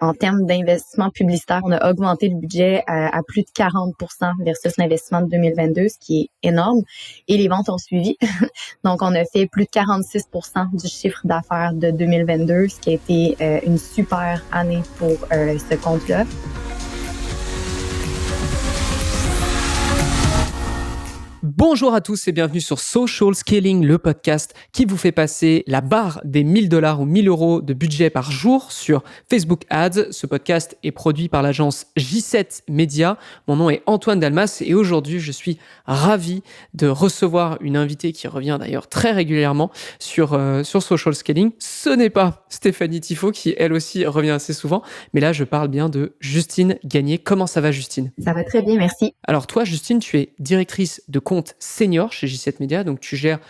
En termes d'investissement publicitaire, on a augmenté le budget à plus de 40% versus l'investissement de 2022, ce qui est énorme. Et les ventes ont suivi. Donc, on a fait plus de 46% du chiffre d'affaires de 2022, ce qui a été une super année pour ce compte-là. Bonjour à tous et bienvenue sur Social Scaling, le podcast qui vous fait passer la barre des $1000 ou 1000 euros de budget par jour sur Facebook Ads. Ce podcast est produit par l'agence J7 Media. Mon nom est Antoine Dalmas et aujourd'hui, je suis ravi de recevoir une invitée qui revient d'ailleurs très régulièrement sur Social Scaling. Ce n'est pas Stéphanie Tifo qui elle aussi revient assez souvent, mais là, je parle bien de Justine Gagné. Comment ça va, Justine? Ça va très bien, merci. Alors toi, Justine, tu es directrice de compte senior chez J7 Media, donc tu gères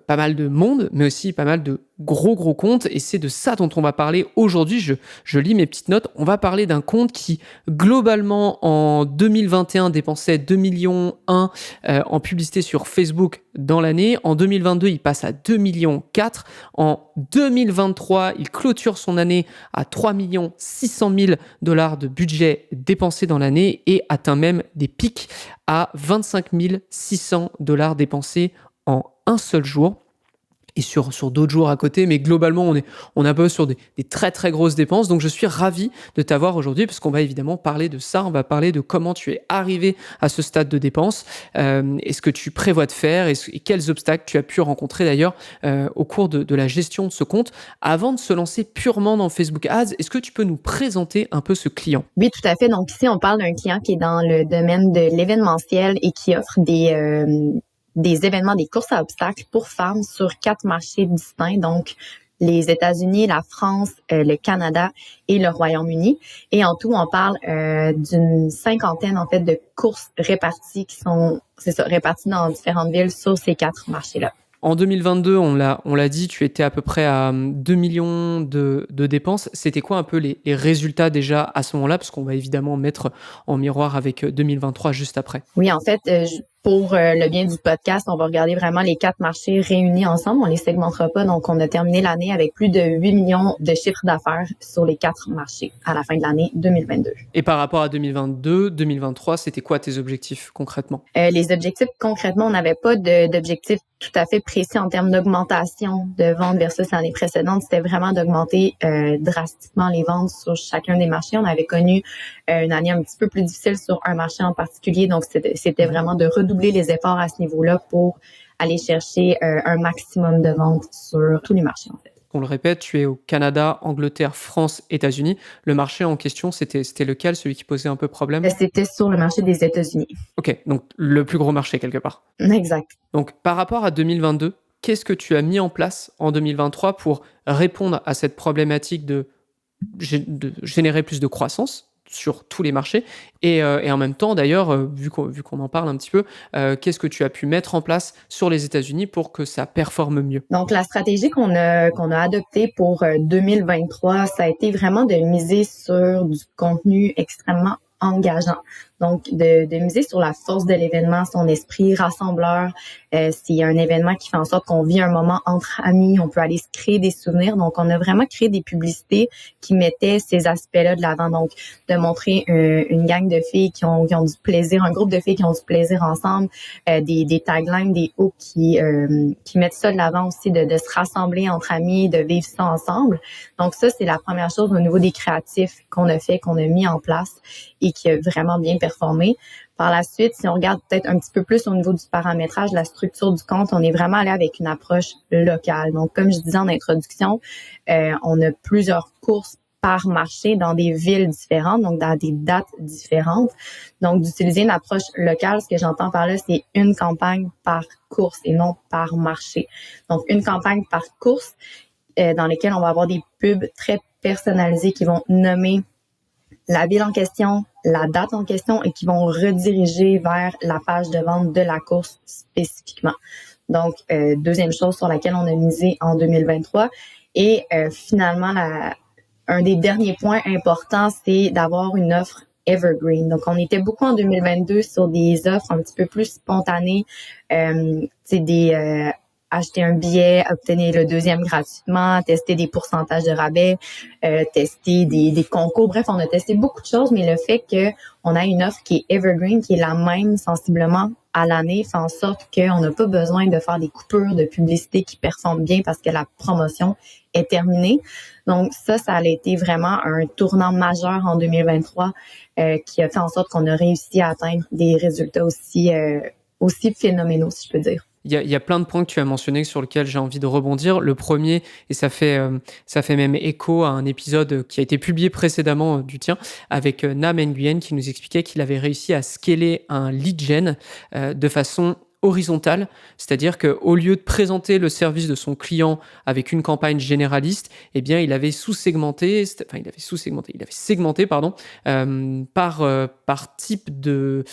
pas mal de monde, mais aussi pas mal de gros comptes, et c'est de ça dont on va parler aujourd'hui. Je lis mes petites notes. On va parler d'un compte qui, globalement, en 2021, dépensait 2,1 millions en publicité sur Facebook dans l'année. En 2022, il passe à 2,4 millions. En 2023, il clôture son année à 3,6 millions de budget dépensé dans l'année et atteint même des pics à 25 600 $ dépensés en un seul jour. Et sur d'autres jours à côté, mais globalement, on est un peu sur des très très grosses dépenses. Donc je suis ravi de t'avoir aujourd'hui parce qu'on va évidemment parler de ça. On va parler de comment tu es arrivé à ce stade de dépenses, et ce que tu prévois de faire et quels obstacles tu as pu rencontrer d'ailleurs au cours de la gestion de ce compte. Avant de se lancer purement dans Facebook Ads, est-ce que tu peux nous présenter un peu ce client? Oui, tout à fait. Donc ici, on parle d'un client qui est dans le domaine de l'événementiel et qui offre des événements, des courses à obstacles pour femmes sur 4 marchés distincts, donc les États-Unis, la France, le Canada et le Royaume-Uni. Et en tout, on parle d'une cinquantaine en fait de courses réparties qui sont, réparties dans différentes villes sur ces 4 marchés-là. En 2022, on l'a dit, tu étais à peu près à 2 millions de dépenses. C'était quoi un peu les résultats déjà à ce moment-là? Parce qu'on va évidemment mettre en miroir avec 2023 juste après. Oui, en fait, pour le bien du podcast, on va regarder vraiment les 4 marchés réunis ensemble. On les segmentera pas. Donc, on a terminé l'année avec plus de 8 millions de chiffres d'affaires sur les 4 marchés à la fin de l'année 2022. Et par rapport à 2022, 2023, c'était quoi tes objectifs concrètement? Les objectifs, concrètement, on n'avait pas d'objectifs tout à fait précis en termes d'augmentation de ventes versus l'année précédente. C'était vraiment d'augmenter drastiquement les ventes sur chacun des marchés. On avait connu une année un petit peu plus difficile sur un marché en particulier. Donc, c'était vraiment de redoubler les efforts à ce niveau-là pour aller chercher un maximum de ventes sur tous les marchés, en fait. On le répète, tu es au Canada, Angleterre, France, États-Unis. Le marché en question, c'était lequel, celui qui posait un peu problème? C'était sur le marché des États-Unis. Ok, donc le plus gros marché quelque part. Exact. Donc par rapport à 2022, qu'est-ce que tu as mis en place en 2023 pour répondre à cette problématique de générer plus de croissance sur tous les marchés et en même temps d'ailleurs, vu qu'on en parle un petit peu, qu'est-ce que tu as pu mettre en place sur les États-Unis pour que ça performe mieux? Donc, la stratégie qu'on a adoptée pour 2023, ça a été vraiment de miser sur du contenu extrêmement engageant. Donc, de miser sur la force de l'événement, son esprit rassembleur. C'est un événement qui fait en sorte qu'on vit un moment entre amis, on peut aller se créer des souvenirs. Donc, on a vraiment créé des publicités qui mettaient ces aspects-là de l'avant. Donc, de montrer une gang de filles qui ont du plaisir, un groupe de filles qui ont du plaisir ensemble, des taglines, des hooks qui mettent ça de l'avant aussi, de se rassembler entre amis, de vivre ça ensemble. Donc, ça, c'est la première chose au niveau des créatifs qu'on a mis en place et qui a vraiment bien performé. Par la suite, si on regarde peut-être un petit peu plus au niveau du paramétrage, la structure du compte, on est vraiment allé avec une approche locale. Donc, comme je disais en introduction, on a plusieurs courses par marché dans des villes différentes, donc dans des dates différentes. Donc, d'utiliser une approche locale, ce que j'entends par là, c'est une campagne par course et non par marché. Donc, une campagne par course dans lesquelles on va avoir des pubs très personnalisées qui vont nommer la ville en question, la date en question et qui vont rediriger vers la page de vente de la course spécifiquement. Donc, deuxième chose sur laquelle on a misé en 2023. Et finalement, un des derniers points importants, c'est d'avoir une offre evergreen. Donc, on était beaucoup en 2022 sur des offres un petit peu plus spontanées, acheter un billet, obtenir le deuxième gratuitement, tester des pourcentages de rabais, tester des concours. Bref, on a testé beaucoup de choses, mais le fait que on a une offre qui est evergreen, qui est la même sensiblement à l'année, fait en sorte qu'on n'a pas besoin de faire des coupures de publicité qui performent bien parce que la promotion est terminée. Donc ça a été vraiment un tournant majeur en 2023 qui a fait en sorte qu'on a réussi à atteindre des résultats aussi phénoménaux, si je peux dire. Il y a plein de points que tu as mentionnés sur lesquels j'ai envie de rebondir. Le premier, et ça fait même écho à un épisode qui a été publié précédemment du tien, avec Nam Nguyen qui nous expliquait qu'il avait réussi à scaler un lead gen de façon horizontale, c'est-à-dire qu'au lieu de présenter le service de son client avec une campagne généraliste, eh bien il avait segmenté par type de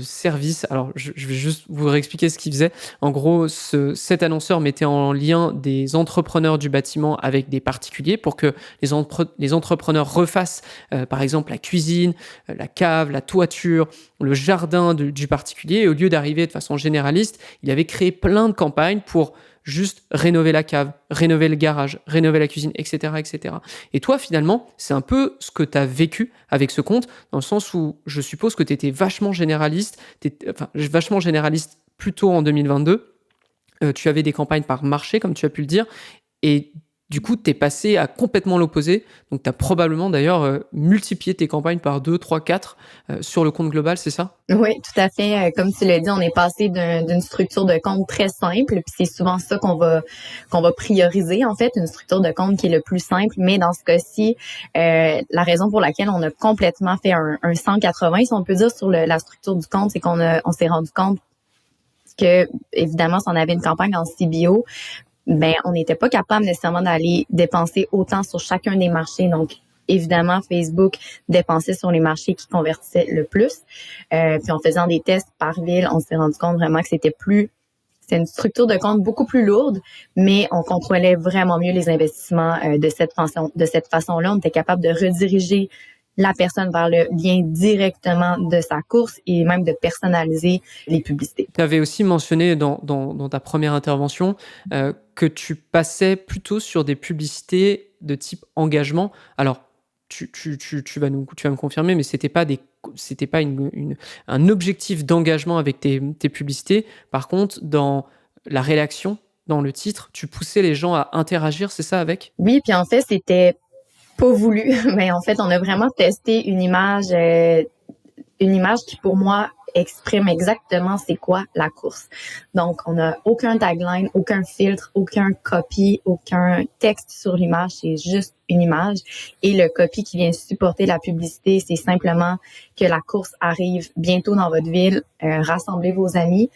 service. Alors je vais juste vous réexpliquer ce qu'il faisait. En gros, cet annonceur mettait en lien des entrepreneurs du bâtiment avec des particuliers pour que les entrepreneurs refassent par exemple la cuisine, la cave, la toiture, le jardin du particulier. Et au lieu d'arriver de façon généraliste, il avait créé plein de campagnes pour juste rénover la cave, rénover le garage, rénover la cuisine, etc., etc. Et toi, finalement, c'est un peu ce que tu as vécu avec ce compte, dans le sens où je suppose que tu étais vachement généraliste plutôt en 2022. Tu avais des campagnes par marché, comme tu as pu le dire, et du coup, tu es passé à complètement l'opposé. Donc, tu as probablement d'ailleurs multiplié tes campagnes par 2, 3, 4 sur le compte global, c'est ça? Oui, tout à fait. Comme tu l'as dit, on est passé d'une structure de compte très simple, puis c'est souvent ça qu'on va prioriser, en fait, une structure de compte qui est le plus simple. Mais dans ce cas-ci, la raison pour laquelle on a complètement fait un 180, si on peut dire, sur la structure du compte, c'est on s'est rendu compte que, évidemment, si on avait une campagne en CBO, ben on n'était pas capable nécessairement d'aller dépenser autant sur chacun des marchés. Donc, évidemment, Facebook dépensait sur les marchés qui convertissaient le plus. Puis en faisant des tests par ville, on s'est rendu compte vraiment que c'est une structure de compte beaucoup plus lourde, mais on contrôlait vraiment mieux les investissements de cette façon-là. On était capable de rediriger la personne vers le lien directement de sa course et même de personnaliser les publicités. Tu avais aussi mentionné dans ta première intervention que tu passais plutôt sur des publicités de type engagement. Alors, tu vas me confirmer, mais c'était pas un objectif d'engagement avec tes publicités. Par contre, dans la rédaction, dans le titre, tu poussais les gens à interagir, c'est ça avec? Oui, puis en fait, c'était pas voulu, mais en fait, on a vraiment testé une image qui, pour moi, exprime exactement c'est quoi la course. Donc, on n'a aucun tagline, aucun filtre, aucun copy, aucun texte sur l'image, c'est juste une image. Et le copy qui vient supporter la publicité, c'est simplement que la course arrive bientôt dans votre ville, rassemblez vos amis.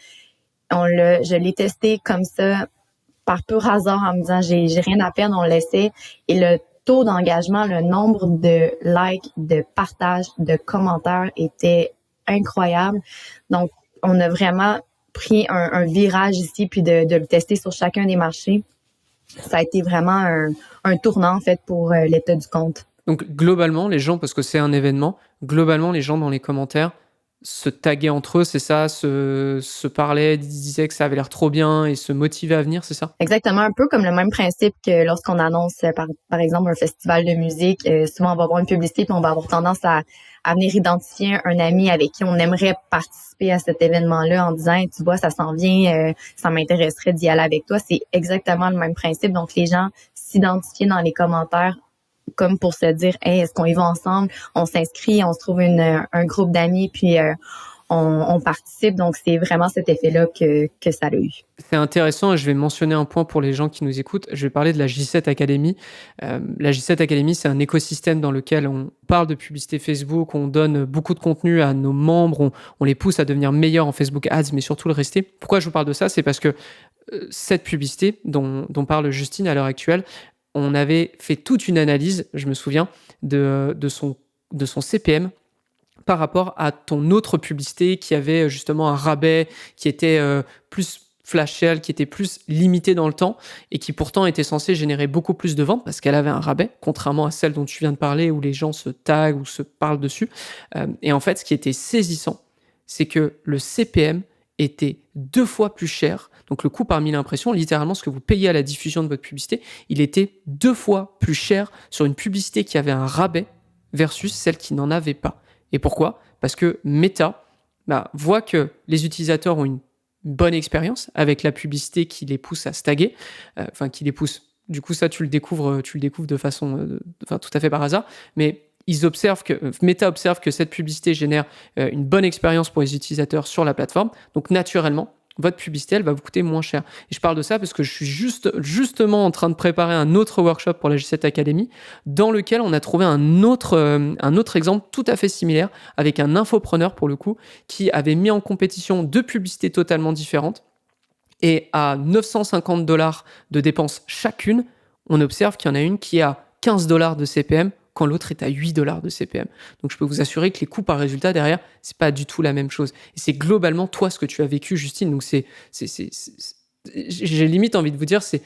Je l'ai testé comme ça, par pur hasard, en me disant j'ai rien à perdre, on le laissait. Et le taux d'engagement, le nombre de likes, de partages, de commentaires était incroyable. Donc, on a vraiment pris un virage ici, puis de le tester sur chacun des marchés. Ça a été vraiment un tournant, en fait, pour l'état du compte. Donc, globalement, les gens, parce que c'est un événement, globalement, les gens dans les commentaires se taguaient entre eux, c'est ça, se parlaient, disaient que ça avait l'air trop bien et se motivaient à venir, c'est ça? Exactement, un peu comme le même principe que lorsqu'on annonce, par exemple, un festival de musique. Souvent, on va voir une publicité puis on va avoir tendance à venir identifier un ami avec qui on aimerait participer à cet événement-là en disant hey, tu vois, ça s'en vient, ça m'intéresserait d'y aller avec toi. C'est exactement le même principe. Donc, les gens s'identifiaient dans les commentaires comme pour se dire hey, est-ce qu'on y va ensemble? On s'inscrit, on se trouve un groupe d'amis, puis on participe. Donc, c'est vraiment cet effet-là que ça a eu. C'est intéressant et je vais mentionner un point pour les gens qui nous écoutent. Je vais parler de la J7 Academy. La J7 Academy, c'est un écosystème dans lequel on parle de publicité Facebook, on donne beaucoup de contenu à nos membres, on les pousse à devenir meilleurs en Facebook Ads, mais surtout le rester. Pourquoi je vous parle de ça? C'est parce que cette publicité dont parle Justine à l'heure actuelle, on avait fait toute une analyse, je me souviens, de son CPM par rapport à ton autre publicité qui avait justement un rabais, qui était plus flash sale, qui était plus limité dans le temps et qui pourtant était censée générer beaucoup plus de ventes parce qu'elle avait un rabais, contrairement à celle dont tu viens de parler où les gens se taguent ou se parlent dessus. Et en fait, ce qui était saisissant, c'est que le CPM était 2 fois plus cher Donc le coût par 1000 impressions, littéralement ce que vous payez à la diffusion de votre publicité, il était 2 fois plus cher sur une publicité qui avait un rabais versus celle qui n'en avait pas. Et pourquoi ? Parce que Meta voit que les utilisateurs ont une bonne expérience avec la publicité qui les pousse à se taguer, qui les pousse. Du coup, ça, tu le découvres de façon tout à fait par hasard, mais Meta observe que cette publicité génère une bonne expérience pour les utilisateurs sur la plateforme. Donc, naturellement, votre publicité, elle va vous coûter moins cher. Et je parle de ça parce que je suis justement en train de préparer un autre workshop pour la G7 Academy dans lequel on a trouvé un autre exemple tout à fait similaire avec un infopreneur, pour le coup, qui avait mis en compétition 2 publicités totalement différentes. Et à $950 de dépenses chacune, on observe qu'il y en a une qui est à $15 de CPM quand l'autre est à $8 de CPM. Donc je peux vous assurer que les coûts par résultat derrière, c'est pas du tout la même chose. Et c'est globalement toi ce que tu as vécu, Justine. Donc j'ai limite envie de vous dire, c'est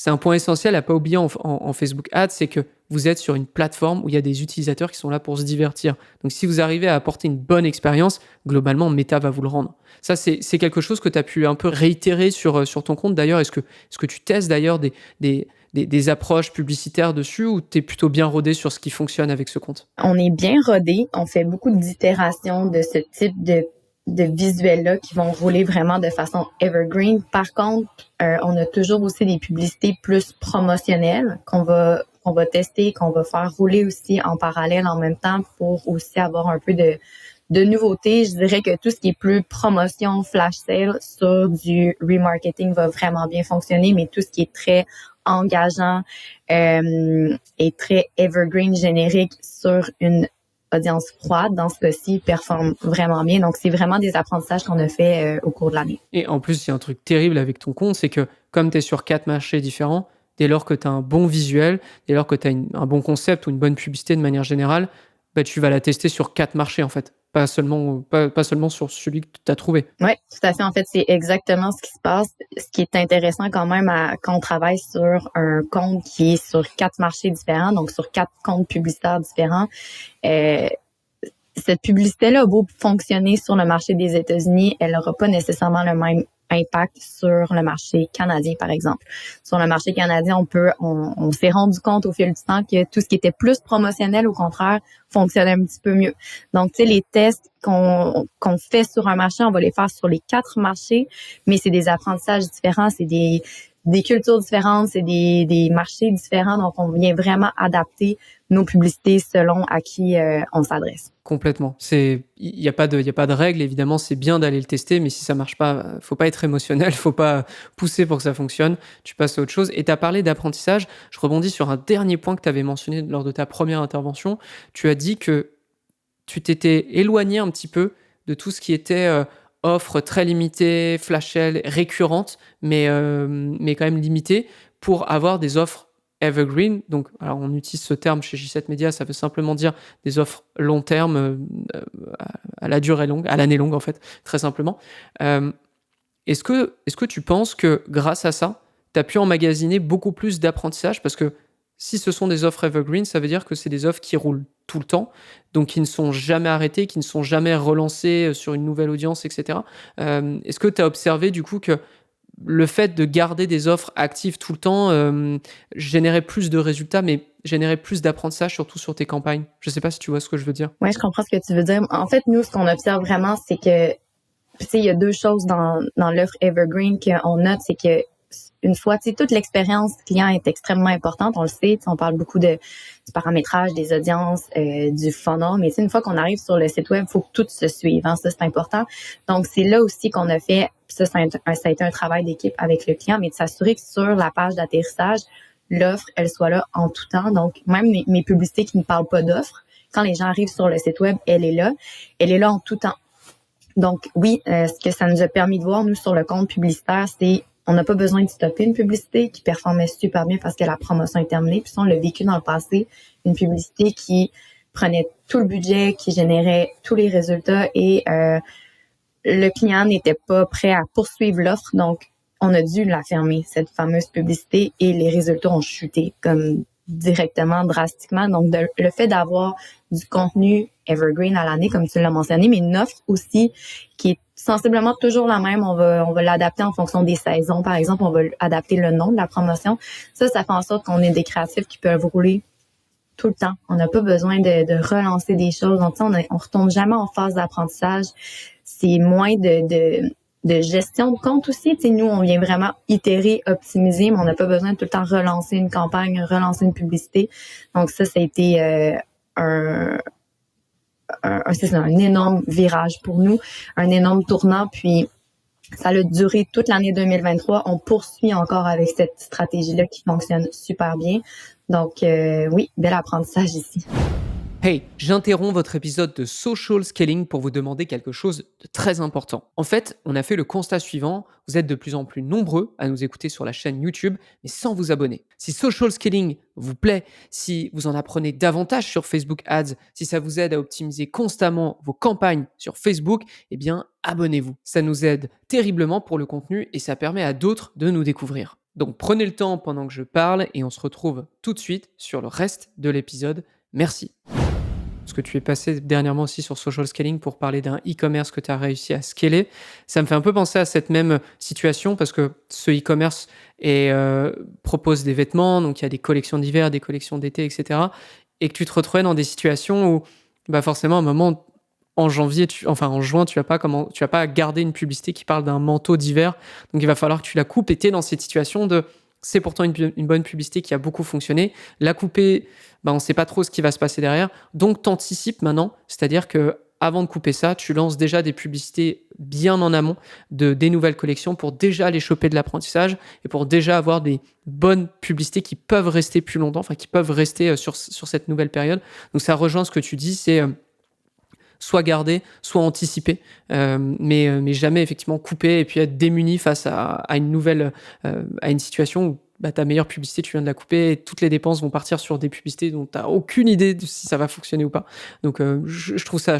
un point essentiel à pas oublier en Facebook Ads, c'est que vous êtes sur une plateforme où il y a des utilisateurs qui sont là pour se divertir. Donc si vous arrivez à apporter une bonne expérience, globalement, Meta va vous le rendre. Ça, c'est quelque chose que tu as pu un peu réitérer sur ton compte d'ailleurs. Est-ce que tu testes d'ailleurs des approches publicitaires dessus ou tu es plutôt bien rodé sur ce qui fonctionne avec ce compte? On est bien rodé. On fait beaucoup d'itérations de ce type de visuels-là qui vont rouler vraiment de façon evergreen. Par contre, on a toujours aussi des publicités plus promotionnelles qu'on va tester, qu'on va faire rouler aussi en parallèle en même temps pour aussi avoir un peu de nouveautés. Je dirais que tout ce qui est plus promotion, flash sale sur du remarketing va vraiment bien fonctionner, mais tout ce qui est très engageant et très evergreen générique sur une audience froide, dans ce cas-ci, performe vraiment bien. Donc, c'est vraiment des apprentissages qu'on a fait au cours de l'année. Et en plus, il y a un truc terrible avec ton compte, c'est que comme tu es sur 4 marchés différents, dès lors que tu as un bon visuel, dès lors que tu as un bon concept ou une bonne publicité de manière générale, tu vas la tester sur 4 marchés en fait. Pas seulement sur celui que tu as trouvé. Oui, tout à fait. En fait, c'est exactement ce qui se passe. Ce qui est intéressant quand même quand on travaille sur un compte qui est sur 4 marchés différents, donc sur 4 comptes publicitaires différents, cette publicité-là a beau fonctionner sur le marché des États-Unis, elle n'aura pas nécessairement le même impact sur le marché canadien, par exemple. Sur le marché canadien, on s'est rendu compte au fil du temps que tout ce qui était plus promotionnel, au contraire, fonctionnait un petit peu mieux. Donc, tu sais, les tests qu'on fait sur un marché, on va les faire sur les 4 marchés, mais c'est des apprentissages différents, c'est des cultures différentes, c'est des marchés différents, donc on vient vraiment adapter nos publicités selon à qui on s'adresse. Complètement. Il y a pas de règle, évidemment, c'est bien d'aller le tester, mais si ça marche pas, faut pas être émotionnel, faut pas pousser pour que ça fonctionne, tu passes à autre chose. Et tu as parlé d'apprentissage, je rebondis sur un dernier point que tu avais mentionné lors de ta première intervention, tu as dit que tu t'étais éloigné un petit peu de tout ce qui était offre très limitée, flash sale, récurrente, mais quand même limitée, pour avoir des offres evergreen. Donc, alors on utilise ce terme chez J7 Media, ça veut simplement dire des offres long terme, à la durée longue, à l'année longue en fait, très simplement. Est-ce que tu penses que grâce à ça, tu as pu emmagasiner beaucoup plus d'apprentissage? Parce que si ce sont des offres evergreen, ça veut dire que c'est des offres qui roulent tout le temps, donc qui ne sont jamais arrêtées, qui ne sont jamais relancées sur une nouvelle audience, etc. Est-ce que tu as observé du coup que le fait de garder des offres actives tout le temps générait plus de résultats, mais générait plus d'apprentissage, surtout sur tes campagnes? Je ne sais pas si tu vois ce que je veux dire. Oui, je comprends ce que tu veux dire. En fait, nous, ce qu'on observe vraiment, c'est que, tu sais, il y a 2 choses dans l'offre evergreen qu'on note, c'est que une fois, tu sais, toute l'expérience client est extrêmement importante, on le sait, on parle beaucoup du paramétrage des audiences, du funnel, mais une fois qu'on arrive sur le site web, il faut que tout se suive, hein, ça c'est important. Donc c'est là aussi qu'on a fait, ça a été un travail d'équipe avec le client, mais de s'assurer que sur la page d'atterrissage, l'offre, elle soit là en tout temps. Donc même mes publicités qui ne parlent pas d'offres, quand les gens arrivent sur le site web, elle est là en tout temps. Donc oui, ce que ça nous a permis de voir, nous, sur le compte publicitaire, c'est on n'a pas besoin de stopper une publicité qui performait super bien parce que la promotion est terminée. Puis ça, on l'a vécu dans le passé, une publicité qui prenait tout le budget, qui générait tous les résultats et le client n'était pas prêt à poursuivre l'offre. Donc, on a dû la fermer, cette fameuse publicité, et les résultats ont chuté comme directement, drastiquement. Donc, le fait d'avoir du contenu evergreen à l'année, comme tu l'as mentionné, mais une offre aussi qui est sensiblement toujours la même. On va l'adapter en fonction des saisons. Par exemple, on va adapter le nom de la promotion. Ça fait en sorte qu'on ait des créatifs qui peuvent rouler tout le temps. On n'a pas besoin de relancer des choses. Donc, on retombe jamais en phase d'apprentissage. C'est moins de gestion de compte aussi. T'sais, nous, on vient vraiment itérer, optimiser, mais on n'a pas besoin de tout le temps relancer une campagne, relancer une publicité. Donc ça a été c'est un énorme virage pour nous, un énorme tournant. Puis ça a duré toute l'année 2023. On poursuit encore avec cette stratégie-là qui fonctionne super bien. Donc oui, bel apprentissage ici. Hey, j'interromps votre épisode de Social Scaling pour vous demander quelque chose de très important. En fait, on a fait le constat suivant, vous êtes de plus en plus nombreux à nous écouter sur la chaîne YouTube, mais sans vous abonner. Si Social Scaling vous plaît, si vous en apprenez davantage sur Facebook Ads, si ça vous aide à optimiser constamment vos campagnes sur Facebook, eh bien, abonnez-vous. Ça nous aide terriblement pour le contenu et ça permet à d'autres de nous découvrir. Donc prenez le temps pendant que je parle et on se retrouve tout de suite sur le reste de l'épisode. Merci. Parce que tu es passé dernièrement aussi sur Social Scaling pour parler d'un e-commerce que tu as réussi à scaler. Ça me fait un peu penser à cette même situation parce que ce e-commerce propose des vêtements, donc il y a des collections d'hiver, des collections d'été, etc. Et que tu te retrouvais dans des situations où forcément à un moment en juin, tu vas pas garder une publicité qui parle d'un manteau d'hiver. Donc il va falloir que tu la coupes et tu es dans cette situation de c'est pourtant une bonne publicité qui a beaucoup fonctionné. La couper, on ne sait pas trop ce qui va se passer derrière. Donc, tu anticipes maintenant. C'est-à-dire que avant de couper ça, tu lances déjà des publicités bien en amont des nouvelles collections pour déjà aller choper de l'apprentissage et pour déjà avoir des bonnes publicités qui peuvent rester plus longtemps, qui peuvent rester sur cette nouvelle période. Donc, ça rejoint ce que tu dis, c'est soit garder, soit anticiper, mais jamais effectivement couper et puis être démuni face à une nouvelle, à une situation où ta meilleure publicité, tu viens de la couper et toutes les dépenses vont partir sur des publicités dont tu n'as aucune idée de si ça va fonctionner ou pas. Donc je trouve ça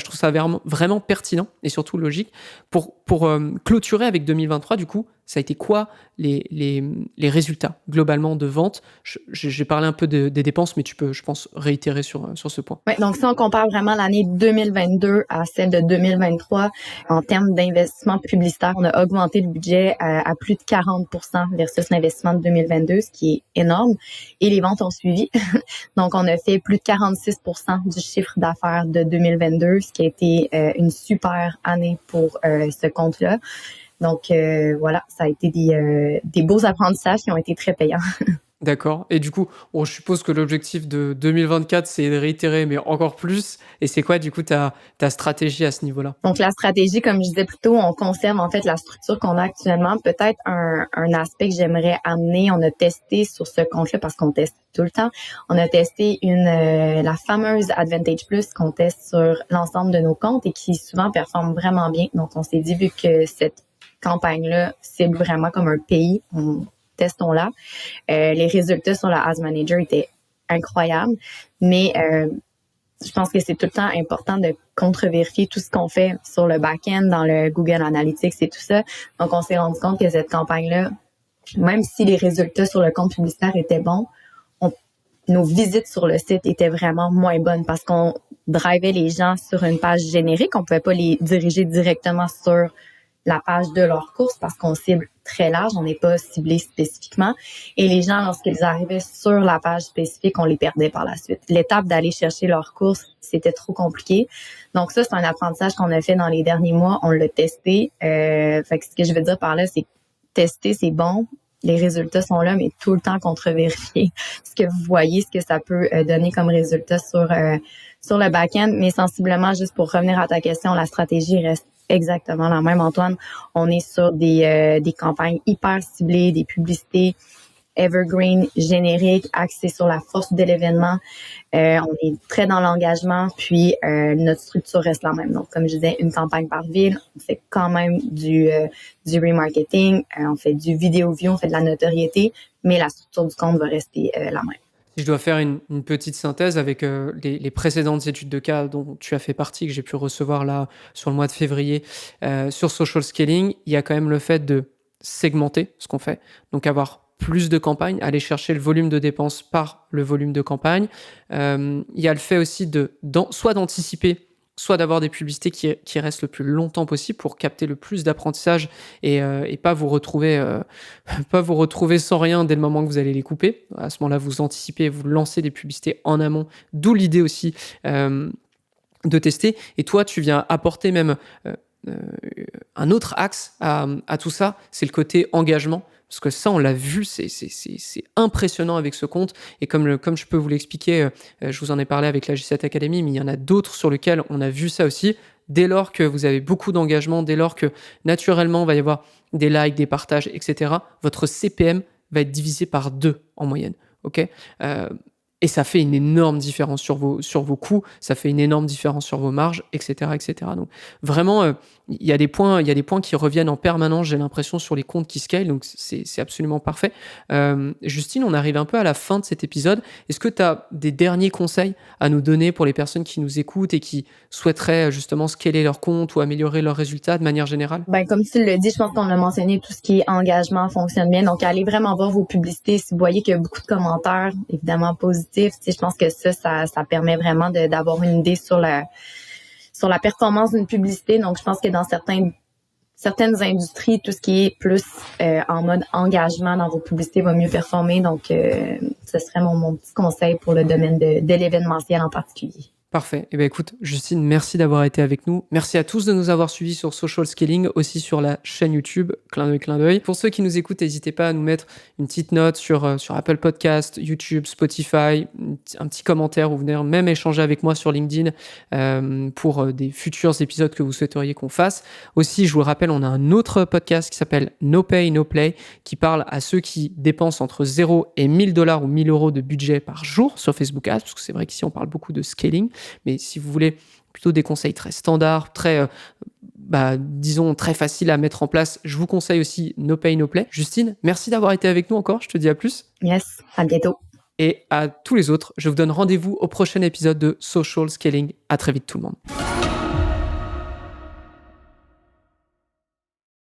vraiment pertinent et surtout logique. Pour clôturer avec 2023, du coup, ça a été quoi les résultats globalement de vente? J'ai parlé un peu des dépenses, mais tu peux, je pense, réitérer sur ce point. Oui, donc si on compare vraiment l'année 2022 à celle de 2023, en termes d'investissement publicitaire, on a augmenté le budget à plus de 40% versus l'investissement de 2022, ce qui est énorme. Et les ventes ont suivi. Donc, on a fait plus de 46% du chiffre d'affaires de 2022, ce qui a été une super année pour ce compte-là. Donc, voilà, ça a été des beaux apprentissages qui ont été très payants. D'accord. Et du coup, je suppose que l'objectif de 2024, c'est de réitérer, mais encore plus. Et c'est quoi, du coup, ta stratégie à ce niveau-là? Donc, la stratégie, comme je disais plus tôt, on conserve en fait la structure qu'on a actuellement. Peut-être un aspect que j'aimerais amener, on a testé sur ce compte-là parce qu'on teste tout le temps. On a testé la fameuse Advantage Plus qu'on teste sur l'ensemble de nos comptes et qui souvent performe vraiment bien. Donc, on s'est dit, vu que cette campagne-là cible vraiment comme un pays, testons-la. Les résultats sur la Ads Manager étaient incroyables, mais je pense que c'est tout le temps important de contre-vérifier tout ce qu'on fait sur le back-end, dans le Google Analytics et tout ça. Donc, on s'est rendu compte que cette campagne-là, même si les résultats sur le compte publicitaire étaient bons, nos visites sur le site étaient vraiment moins bonnes parce qu'on drivait les gens sur une page générique. On pouvait pas les diriger directement sur la page de leur course parce qu'on cible très large, on n'est pas ciblé spécifiquement. Et les gens, lorsqu'ils arrivaient sur la page spécifique, on les perdait par la suite. L'étape d'aller chercher leur course, c'était trop compliqué. Donc ça, c'est un apprentissage qu'on a fait dans les derniers mois. On l'a testé. Fait que ce que je veux dire par là, c'est tester, c'est bon. Les résultats sont là, mais tout le temps contre-vérifier ce que vous voyez, ce que ça peut donner comme résultat sur le back-end. Mais sensiblement, juste pour revenir à ta question, la stratégie reste exactement la même, Antoine. On est sur des campagnes hyper ciblées, des publicités evergreen, génériques, axées sur la force de l'événement. On est très dans l'engagement, puis notre structure reste la même. Donc, comme je disais, une campagne par ville, on fait quand même du remarketing, on fait du vidéo view, on fait de la notoriété, mais la structure du compte va rester la même. Si je dois faire une petite synthèse avec les précédentes études de cas dont tu as fait partie, que j'ai pu recevoir là sur le mois de février, sur Social Scaling, il y a quand même le fait de segmenter ce qu'on fait, donc avoir plus de campagnes, aller chercher le volume de dépenses par le volume de campagne. Il y a le fait aussi soit d'anticiper, soit d'avoir des publicités qui restent le plus longtemps possible pour capter le plus d'apprentissage et pas vous retrouver pas vous retrouver sans rien dès le moment que vous allez les couper. À ce moment-là, vous anticipez, vous lancez des publicités en amont, d'où l'idée aussi de tester. Et toi, tu viens apporter même un autre axe à tout ça, c'est le côté engagement. Parce que ça, on l'a vu, c'est impressionnant avec ce compte. Et comme je peux vous l'expliquer, je vous en ai parlé avec la J7 Academy, mais il y en a d'autres sur lesquels on a vu ça aussi. Dès lors que vous avez beaucoup d'engagement, dès lors que naturellement, il va y avoir des likes, des partages, etc., votre CPM va être divisé par 2 en moyenne. Ok. Et ça fait une énorme différence sur vos coûts, ça fait une énorme différence sur vos marges, etc., etc. Donc vraiment, il y a des points qui reviennent en permanence, j'ai l'impression, sur les comptes qui scale, donc c'est absolument parfait. Justine, on arrive un peu à la fin de cet épisode. Est-ce que tu as des derniers conseils à nous donner pour les personnes qui nous écoutent et qui souhaiteraient justement scaler leur compte ou améliorer leurs résultats de manière générale? Comme tu le dis, je pense qu'on a mentionné tout ce qui est engagement fonctionne bien. Donc, allez vraiment voir vos publicités. Si vous voyez qu'il y a beaucoup de commentaires, évidemment positifs, je pense que ça permet vraiment d'avoir une idée sur la performance d'une publicité. Donc, je pense que dans certaines industries, tout ce qui est plus en mode engagement dans vos publicités va mieux performer. Donc, ce serait mon petit conseil pour le domaine de l'événementiel en particulier. Parfait. Eh bien, écoute, Justine, merci d'avoir été avec nous. Merci à tous de nous avoir suivis sur Social Scaling, aussi sur la chaîne YouTube, clin d'œil. Pour ceux qui nous écoutent, n'hésitez pas à nous mettre une petite note sur Apple Podcast, YouTube, Spotify, un petit commentaire ou venir même échanger avec moi sur LinkedIn pour des futurs épisodes que vous souhaiteriez qu'on fasse. Aussi, je vous le rappelle, on a un autre podcast qui s'appelle No Pay, No Play, qui parle à ceux qui dépensent entre 0 et $1,000 ou 1 000 € de budget par jour sur Facebook Ads, parce que c'est vrai qu'ici, on parle beaucoup de scaling. Mais si vous voulez plutôt des conseils très standards, très, disons, très faciles à mettre en place, je vous conseille aussi No Pay, No Play. Justine, merci d'avoir été avec nous encore. Je te dis à plus. Yes, à bientôt. Et à tous les autres, je vous donne rendez-vous au prochain épisode de Social Scaling. À très vite tout le monde.